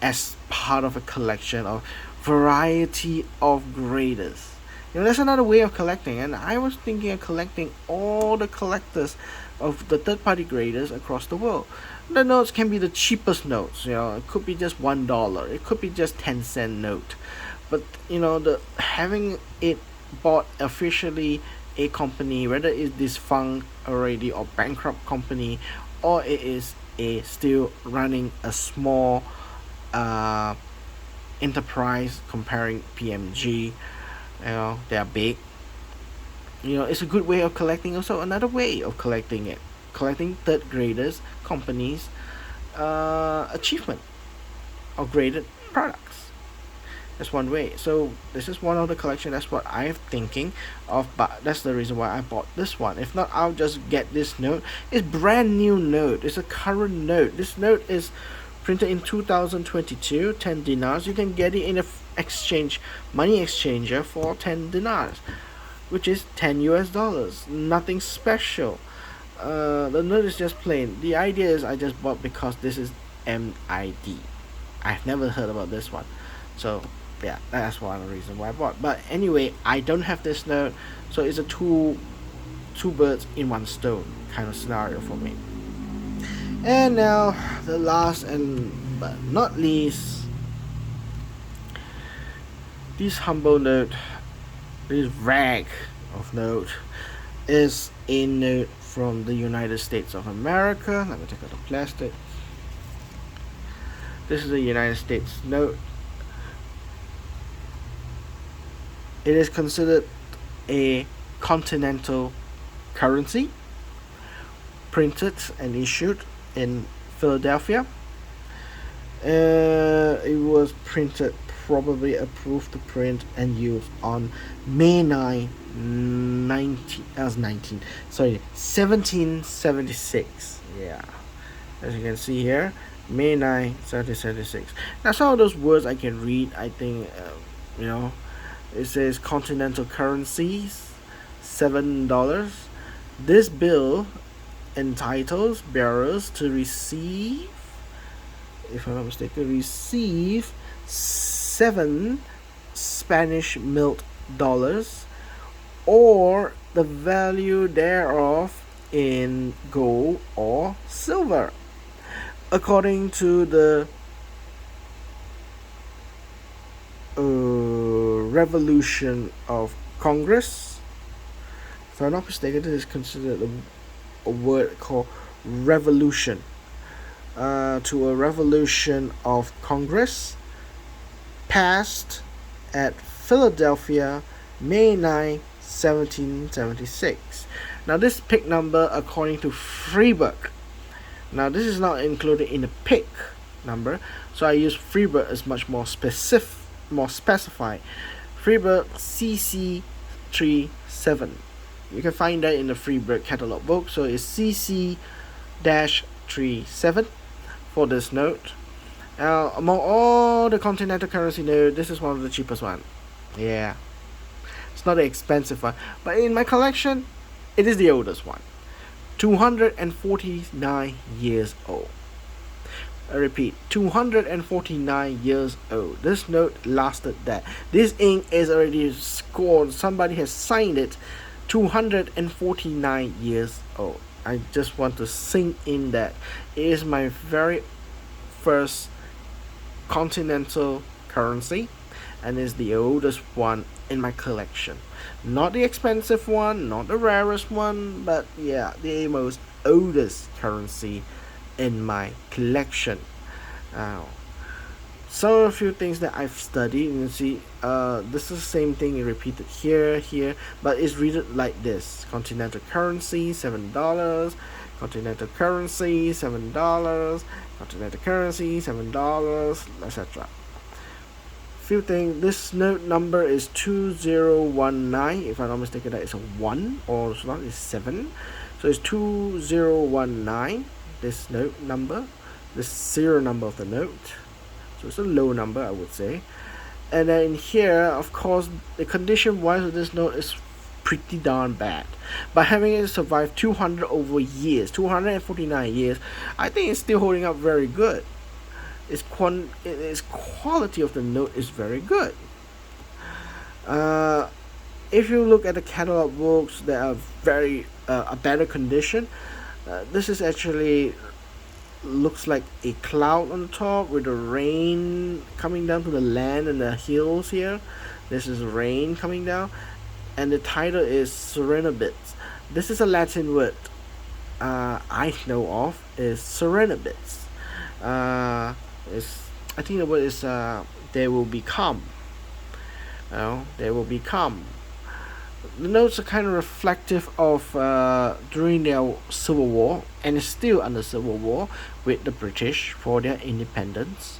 S1: as part of a collection of variety of graders. That's another way of collecting, and I was thinking of collecting all the collectors of the third-party graders across the world. The notes can be the cheapest notes. It could be just $1. It could be just 10-cent note, but the having it bought officially a company, whether it's defunct already or bankrupt company, or it is a still running a small uh, enterprise comparing PMG, they are big. It's a good way of collecting. Also, another way of collecting third graders companies achievement of graded products. That's one way. So this is one of the collection. That's what I'm thinking of, but that's the reason why I bought this one. If not, I'll just get this note. It's brand new note. It's a current note. This note is printed in 2022, 10 dinars. You can get it in a money exchanger for 10 dinars, which is 10 US dollars. Nothing special. The note is just plain. The idea is I just bought because this is MID. I've never heard about this one. So yeah, that's one reason why I bought. But anyway, I don't have this note, so it's a two birds in one stone kind of scenario for me. And now the last and but not least, this humble note, this rag of note, is a note from the United States of America. Let me take out the plastic. This is a United States note. It is considered a continental currency, printed and issued in Philadelphia. It was printed, probably approved to print and used on May 9, 1776. Yeah, as you can see here, May 9, 1776. Now, some of those words I can read. I think, it says continental currencies, $7. This bill entitles bearers to receive, if I'm not mistaken, receive 7 Spanish milled dollars, or the value thereof in gold or silver. According to the Revolution of Congress, if I'm not mistaken, this is considered a word called revolution. To a revolution of Congress passed at Philadelphia, May 9, 1776. Now, this pig number, according to Freeburg, now this is not included in the pig number, so I use Freeburg as much more specified. Freeburg CC37. You can find that in the Freeburg catalog book. So it's CC-37 for this note. Now, among all the continental currency note, this is one of the cheapest one. Yeah, it's not the expensive one, but in my collection, it is the oldest one. 249 years old. I repeat, 249 years old. This note lasted that. This ink is already scored. Somebody has signed it. 249 years old. I just want to sink in that it is my very first continental currency, and is the oldest one in my collection. Not the expensive one, not the rarest one, but yeah, the most oldest currency in my collection. So a few things that I've studied, you see, this is the same thing repeated here, but it's read like this: continental currency $7, continental currency $7, continental currency $7, etc. Few things. This note number is 2019. If I'm not mistaken, that is a 1, or it's not, it's 7. So it's 2019. This note number, this serial number of the note. So it's a low number, I would say. And then here, of course, the condition wise of this note is pretty darn bad. But having it survived 249 years, I think it's still holding up very good. Its quality of the note is very good. If you look at the catalog books that are very a better condition, this is actually looks like a cloud on the top with the rain coming down to the land and the hills here. This is rain coming down, and the title is Serenibits. This is a Latin word I know of, is Serenibits. I think the word is they will become. They will become. The notes are kind of reflective of during their Civil War, and is still under Civil War with the British for their independence.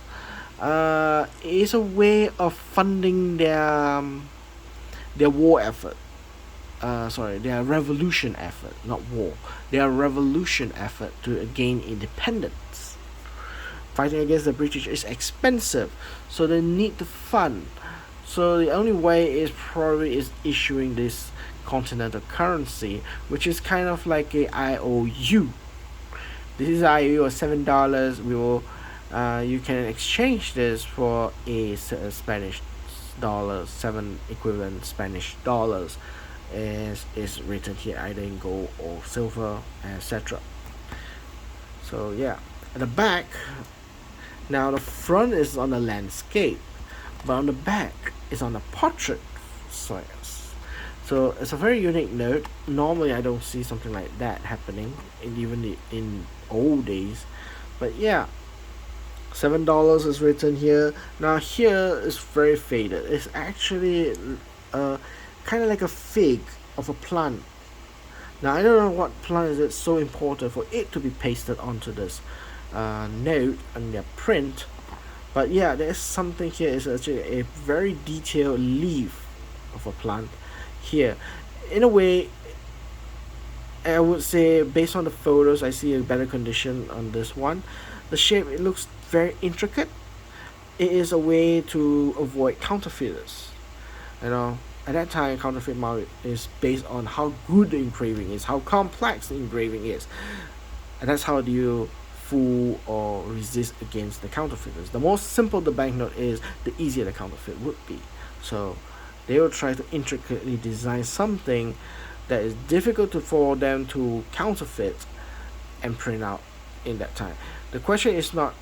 S1: It is a way of funding their war effort. Their revolution effort, not war. Their revolution effort to gain independence. Fighting against the British is expensive, so they need to fund. So the only way is probably issuing this continental currency, which is kind of like a IOU. This is IOU of $7. We will, you can exchange this for a Spanish dollar, 7 equivalent Spanish dollars, as is written here, either in gold or silver, etc. So yeah, at the back. Now the front is on the landscape, but on the back is on a portrait size. So it's a very unique note. Normally I don't see something like that happening, even in old days. But yeah, $7 is written here. Now here is very faded. It's actually kind of like a fig of a plant. Now I don't know what plant is it so important for it to be pasted onto this note and their print, but yeah, there's something here. Is actually a very detailed leaf of a plant here. In a way, I would say based on the photos, I see a better condition on this one. The shape, it looks very intricate. It is a way to avoid counterfeiters. At that time, counterfeit market is based on how good the engraving is, how complex the engraving is, and that's how do you fool or resist against the counterfeiters. The more simple the banknote is, the easier the counterfeit would be. So they will try to intricately design something
S2: that is difficult for them to counterfeit and print out in that time. The question is not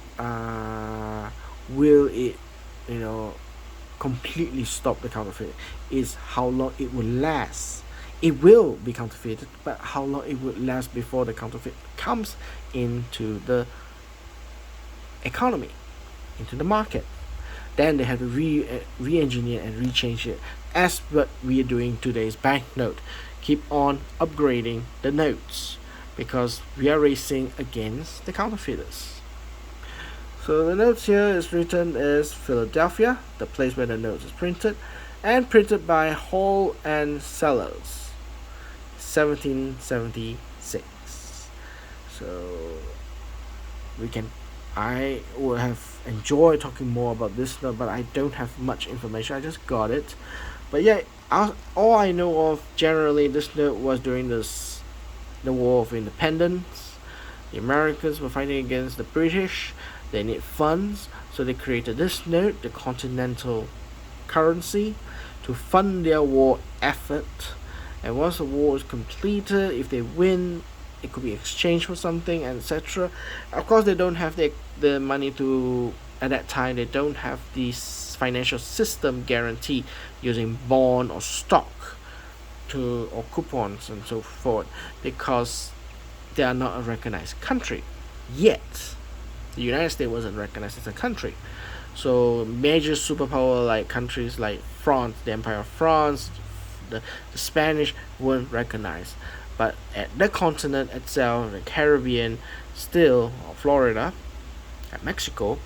S2: will it, you know, completely stop the counterfeit. Is how long it will last. It will be counterfeited, but how long it would last before the counterfeit comes into the economy, into the market. Then they have to re-engineer and rechange it, as what we are doing today's banknote. Keep on upgrading the notes because we are racing against the counterfeiters. So the notes here is written as Philadelphia, the place where the notes is printed, and printed by Hall and Sellers, 1776. So we can I would have enjoyed talking more about this note, but I don't have much information. I just got it. But yeah, all I know of generally this note was during the War of Independence. The Americans were fighting against the British. They need funds, so they created this note, the continental currency, to fund their war effort. And once the war is completed, if they win, it could be exchanged for something, etc. Of course, they don't have the money to, at that time, they don't have this financial system guarantee using bond or stock or coupons and so forth, because they are not a recognized country yet. The United States wasn't recognized as a country. So major superpower like countries like France, the Empire of France, the Spanish weren't recognized. But at the continent itself, the Caribbean, still, or Florida, and Mexico,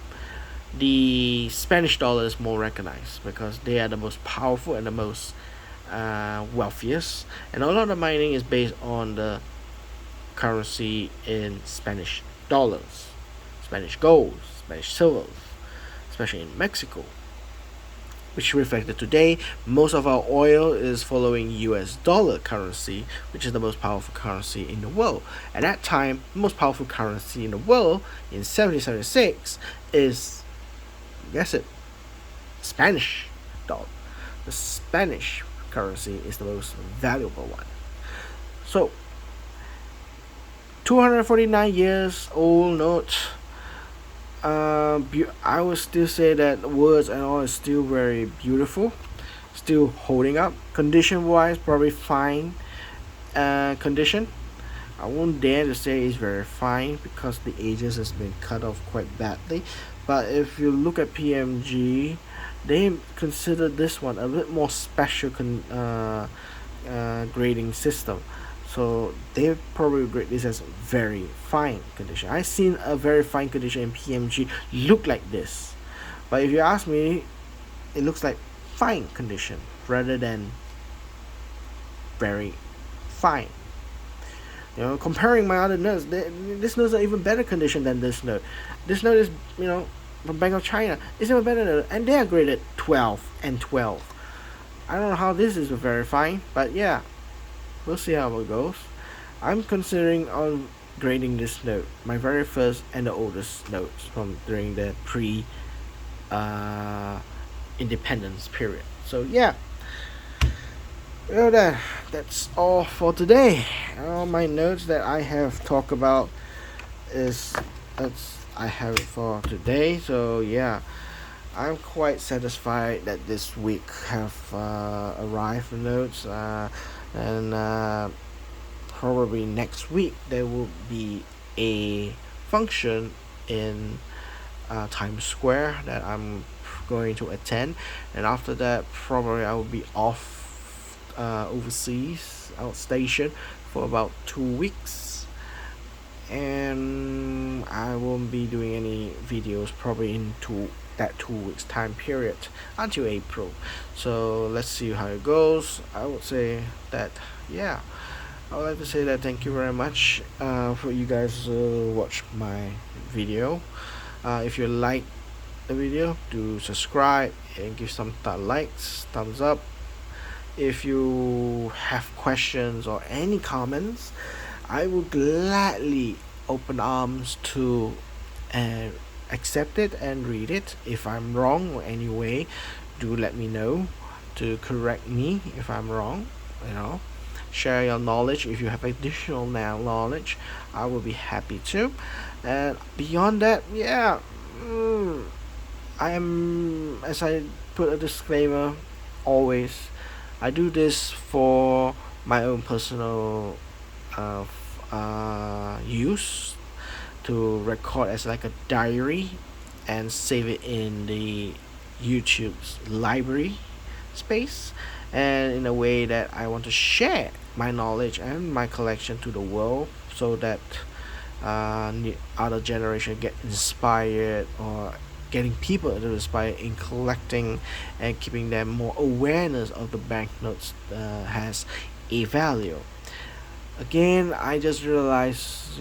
S2: the Spanish dollar is more recognized because they are the most powerful and the most wealthiest. And a lot of the mining is based on the currency in Spanish dollars, Spanish gold, Spanish silver, especially in Mexico, which reflected today. Most of our oil is following US dollar currency, which is the most powerful currency in the world. At that time, the most powerful currency in the world in 1776 is, guess it, Spanish dollar. The Spanish currency is the most valuable one. So, 249 years old note. I would still say that words and all is still very beautiful, still holding up. Condition wise, probably fine condition. I won't dare to say it's very fine because the edges has been cut off quite badly. But if you look at PMG, they consider this one a bit more special grading system. So they probably grade this as very fine condition. I've seen a very fine condition in PMG look like this. But if you ask me, it looks like fine condition rather than very fine. You know, comparing my other notes, this note's are even better condition than this note. This note is, you know, from Bank of China. It's even better than, and they are graded 12 and 12. I don't know how this is very fine, but yeah. We'll see how it goes. I'm considering on grading this note, my very first and the oldest notes from during the pre independence period. So yeah, well, that's all for today. All my notes that I have talked about that's I have it for today. So yeah, I'm quite satisfied that this week have arrived notes. And probably next week there will be a function in Times Square that I'm going to attend, and after that probably I will be off overseas outstation for about 2 weeks, and I won't be doing any videos probably into that 2 weeks time period until April. So let's see how it goes. I would say that yeah, I would like to say that thank you very much for you guys watch my video. If you like the video, do subscribe and give some likes, thumbs up. If you have questions or any comments, I will gladly open arms to accept it and read it. If I'm wrong in any way, do let me know to correct me if I'm wrong, you know. share your knowledge. If you have additional knowledge, I will be happy to. And beyond that, yeah, mm, I am, as I put a disclaimer, always, I do this for my own personal use, to record as like a diary and save it in the YouTube's library space, and in a way that I want to share my knowledge and my collection to the world, so that other generation get inspired, or getting people to inspire in collecting and keeping them more awareness of the banknotes has a value. Again, I just realized,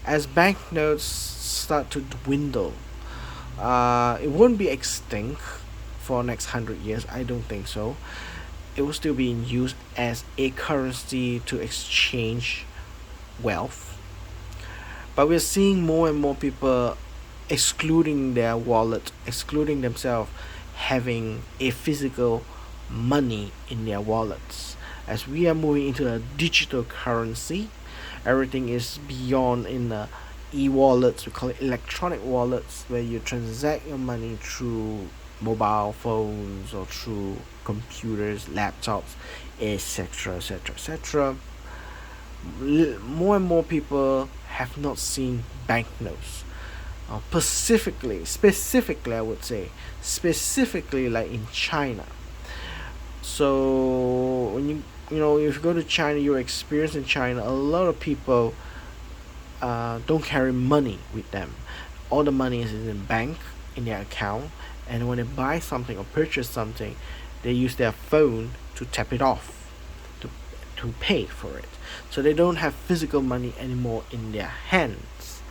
S2: as banknotes start to dwindle, it won't be extinct for next 100 years. I don't think so. It will still be in use as a currency to exchange wealth. But we're seeing more and more people excluding their wallet, excluding themselves having a physical money in their wallets. As we are moving into a digital currency, everything is beyond in the e-wallets. We call it electronic wallets, where you transact your money through mobile phones or through computers, laptops, etc., etc., etc. More and more people have not seen banknotes. Specifically, I would say, specifically like in China. So when if you go to China, your experience in China, a lot of people don't carry money with them. All the money is in bank, in their account, and when they buy something or purchase something, they use their phone to tap it off, to pay for it. So they don't have physical money anymore in their hands.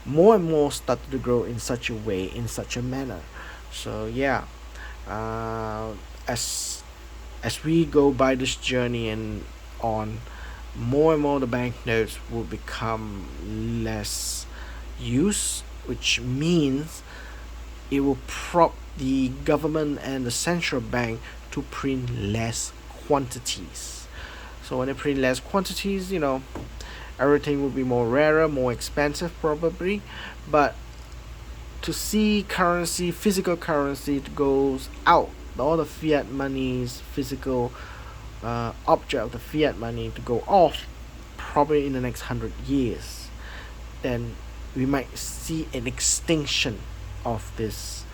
S2: More and more started to grow in such a way, in such a manner. So yeah, uh, as we go by this journey and on, more and more the banknotes will become less use, which means it will prompt the government and the central bank to print less quantities. So when they print less quantities, everything will be more rarer, more expensive probably. But to see currency, physical currency, goes out, all the fiat money's physical object of the fiat money to go off, probably in the next 100 years, then we might see an extinction of this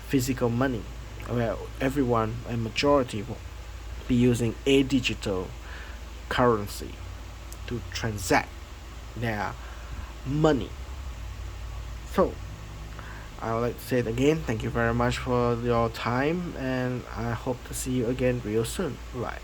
S2: physical money, where everyone, a majority, will be using a digital currency to transact their money. So I would like to say it again, thank you very much for your time, and I hope to see you again real soon. Bye.